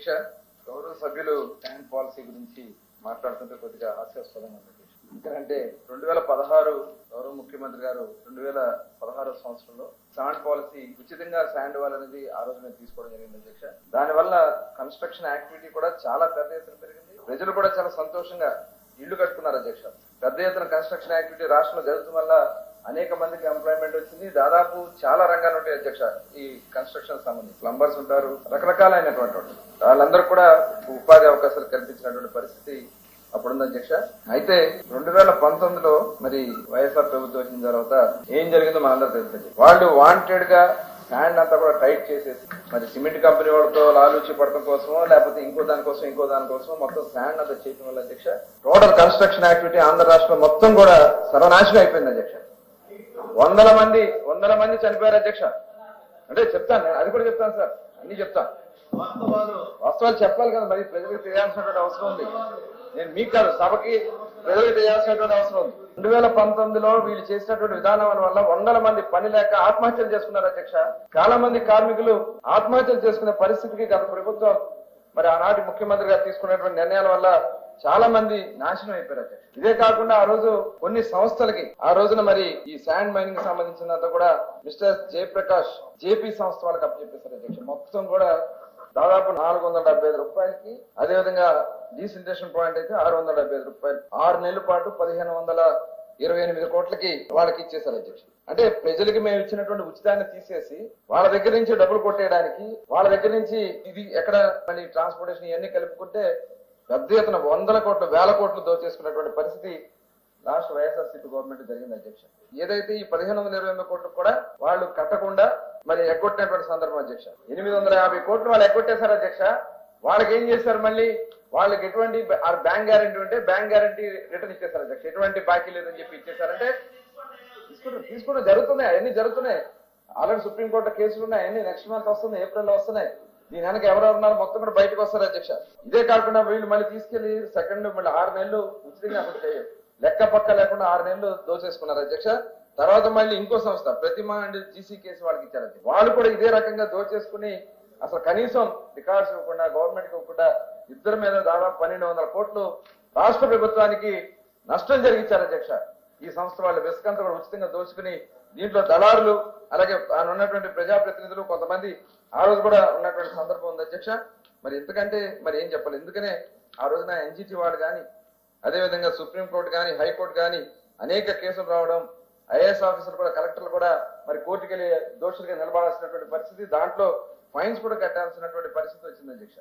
అధ్యక్ష, గౌరవ సభ్యులు ట్యాంక్ పాలసీ గురించి మాట్లాడుతుంటే కొద్దిగా హాస్యాస్పదంగా ఉంది. ఎందుకంటే 2016 గౌరవ ముఖ్యమంత్రి గారు 2016 సంవత్సరంలో శాండ్ పాలసీ ఉచితంగా శాండ్ వాల్ అనేది ఆ రోజు మేము తీసుకోవడం జరిగింది అధ్యక్ష. దానివల్ల కన్స్ట్రక్షన్ యాక్టివిటీ కూడా చాలా పెద్ద ఎత్తున పెరిగింది. ప్రజలు కూడా చాలా సంతోషంగా ఇళ్లు కట్టుకున్నారు అధ్యక్ష. పెద్ద ఎత్తున కన్స్ట్రక్షన్ యాక్టివిటీ రాష్ట్రంలో జరుగుతున్న వల్ల అనేక మందికి ఎంప్లాయ్మెంట్ వచ్చింది. దాదాపు చాలా రంగాలు ఉంటాయి అధ్యక్ష. ఈ కన్స్ట్రక్షన్ సంబంధించి ప్లంబర్స్ ఉంటారు, రకరకాలైనటువంటి వాళ్ళందరూ కూడా ఉపాధి అవకాశాలు కల్పించినటువంటి పరిస్థితి అప్పుడుంది అధ్యక్ష. అయితే 2019లో మరి వైఎస్ఆర్ ప్రభుత్వం వచ్చిన తర్వాత ఏం జరిగిందో మనందరూ తెలుస్తుంది. వాళ్ళు వాంటెడ్ గా శాండ్ అంతా కూడా టైట్ చేసేసి మరి సిమెంట్ కంపెనీ వాళ్ళతో లాలూచి పడటం కోసమో లేకపోతే ఇంకో దానికోసం మొత్తం శాండ్ అంతా చేయడం వల్ల అధ్యక్ష టోటల్ కన్స్ట్రక్షన్ యాక్టివిటీ ఆంధ్ర రాష్ట్రం మొత్తం కూడా సర్వనాశనం అయిపోయింది అధ్యక్ష. వందల మంది చనిపోయారు అధ్యక్ష. అంటే చెప్తాను, అది కూడా చెప్తాను సార్, అన్ని చెప్తాను. వాస్తవాలు చెప్పాలి కదా, మరి ప్రజలకు తెలియాల్సినటువంటి అవసరం ఉంది. నేను మీకు కాదు, సభకి ప్రజలకు తెలియాల్సినటువంటి అవసరం ఉంది. 2019లో వీళ్ళు చేసినటువంటి విధానం వల్ల వందల మంది పని లేక ఆత్మహత్యలు చేసుకున్నారు అధ్యక్ష. చాలా మంది కార్మికులు ఆత్మహత్యలు చేసుకునే పరిస్థితికి గత ప్రభుత్వం మరి ఆనాటి ముఖ్యమంత్రి గారు తీసుకున్నటువంటి నిర్ణయాల వల్ల చాలా మంది నాశనం అయిపోయారు అధ్యక్ష. ఇదే కాకుండా ఆ రోజు కొన్ని సంస్థలకి ఆ రోజున మరి ఈ శాండ్ మైనింగ్ సంబంధించినంత కూడా మిస్టర్ జయప్రకాష్ జేపీ సంస్థ వాళ్ళకి అప్పచెప్పేశారు అధ్యక్ష. మొత్తం కూడా దాదాపు 475 రూపాయలకి, అదేవిధంగా డీసిల్టేషన్ పాయింట్ అయితే 675 రూపాయలు, 6 నెలల పాటు 1528 కోట్లకి వాళ్ళకి ఇచ్చేశారు అధ్యక్ష. అంటే ప్రజలకి మేము ఇచ్చినటువంటి ఉచితాన్ని తీసేసి వాళ్ళ దగ్గర నుంచి డబ్బులు కొట్టేయడానికి, వాళ్ళ దగ్గర నుంచి ఇది ఎక్కడ మళ్ళీ ట్రాన్స్పోర్టేషన్ ఇవన్నీ కలుపుకుంటే పెద్ద ఎత్తున 100 కోట్లు 1000 కోట్లు దోచేసుకున్నటువంటి పరిస్థితి రాష్ట్ర వైఎస్ఆర్సీపీ గవర్నమెంట్ జరిగింది అధ్యక్ష. ఏదైతే ఈ 1528 కోట్లు కూడా వాళ్ళు కట్టకుండా మరి ఎగ్గొట్టినటువంటి సందర్భం అధ్యక్ష. 850 కోట్లు వాళ్ళు ఎగ్గొట్టేశారు అధ్యక్ష. వాళ్ళకి ఏం చేశారు, మళ్ళీ వాళ్ళకి ఎటువంటి బ్యాంక్ గ్యారంటీ ఉంటే బ్యాంక్ గ్యారంటీ రిటర్న్ ఇచ్చేశారు అధ్యక్ష. ఎటువంటి బాకీ లేదని చెప్పి ఇచ్చేశారంటే తీసుకుంటూ జరుగుతున్నాయి, అవన్నీ జరుగుతున్నాయి. ఆల్రెడీ సుప్రీంకోర్టు కేసులు ఉన్నాయి, అవన్నీ నెక్స్ట్ మంత్ వస్తుంది, ఏప్రిల్లో వస్తున్నాయి. దీని వెనక ఎవరెవరు ఉన్నారు మొత్తం కూడా బయటకు వస్తారు అధ్యక్ష. ఇదే కాకుండా వీళ్ళు మళ్ళీ తీసుకెళ్లి సెకండ్ మళ్ళీ 6 నెలలు ఉచితంగా లెక్క పక్క లేకుండా 6 నెలలు దోచేసుకున్నారు అధ్యక్ష. తర్వాత మళ్ళీ ఇంకో సంస్థ ప్రతిమా అండ్ జీసీ కేసు వాళ్ళకి ఇచ్చారు. వాళ్ళు కూడా ఇదే రకంగా దోచేసుకుని అసలు కనీసం రికార్డ్స్ ఇవ్వకుండా గవర్నమెంట్ కి ఇవ్వకుండా ఇద్దరి మీద దాదాపు 1200 కోట్లు రాష్ట్ర ప్రభుత్వానికి నష్టం జరిగించారు అధ్యక్ష. ఈ సంస్థ వాళ్ళు విసుకంతా కూడా ఉచితంగా దోచుకుని దీంట్లో దళారులు అలాగే ఉన్నటువంటి ప్రజాప్రతినిధులు కొంతమంది ఆ రోజు కూడా ఉన్నటువంటి సందర్భం ఉంది అధ్యక్ష. మరి ఎందుకంటే మరి ఏం చెప్పాలి, ఎందుకనే ఆ రోజున ఎన్జిటి వాళ్ళు కానీ అదేవిధంగా సుప్రీంకోర్టు కానీ హైకోర్టు కానీ అనేక కేసులు రావడం, ఐఏఎస్ ఆఫీసర్లు కూడా కలెక్టర్లు కూడా మరి కోర్టుకి వెళ్ళి దోషులుగా నిలబడాల్సినటువంటి పరిస్థితి, దాంట్లో ఫైన్స్ కూడా కట్టాల్సినటువంటి పరిస్థితి వచ్చింది అధ్యక్ష.